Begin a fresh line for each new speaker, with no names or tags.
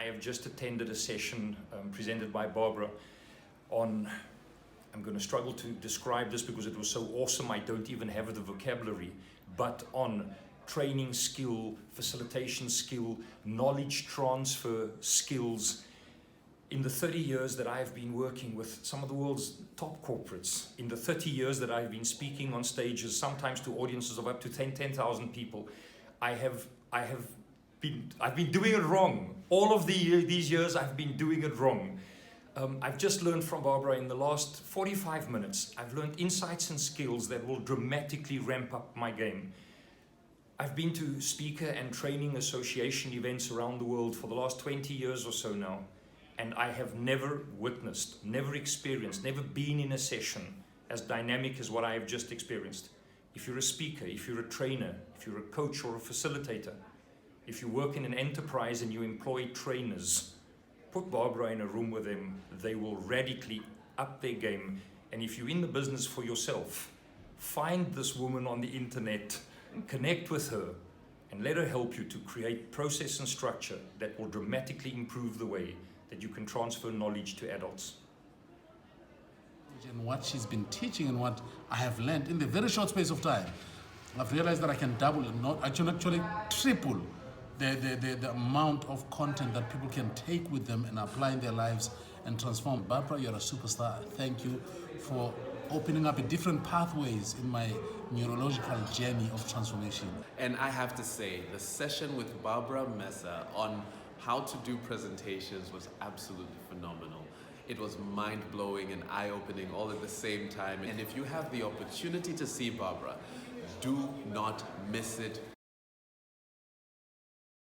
I have just attended a session presented by Barbara on, I'm going to struggle to describe this because it was so awesome, I don't even have the vocabulary, but on training skill, facilitation skill, knowledge transfer skills. In the 30 years that I've been working with some of the world's top corporates, in the 30 years that I've been speaking on stages, sometimes to audiences of up to 10,000 people, I've been doing it wrong. All of these years I've been doing it wrong. I've just learned from Barbara in the last 45 minutes, I've learned insights and skills that will dramatically ramp up my game. I've been to speaker and training association events around the world for the last 20 years or so now, and I have never witnessed, never experienced, never been in a session as dynamic as what I have just experienced. If you're a speaker, if you're a trainer, if you're a coach or a facilitator, if you work in an enterprise and you employ trainers, put Barbara in a room with them, they will radically up their game. And if you're in the business for yourself, find this woman on the internet, connect with her, and let her help you to create process and structure that will dramatically improve the way that you can transfer knowledge to adults.
And what she's been teaching and what I have learned in the very short space of time, I've realized that I can double, actually triple the amount of content that people can take with them and apply in their lives and transform. Barbara, you're a superstar. Thank you for opening up different pathways in my neurological journey of transformation.
And I have to say, the session with Barbara Messer on how to do presentations was absolutely phenomenal. It was mind-blowing and eye-opening all at the same time. And if you have the opportunity to see Barbara, do not miss it.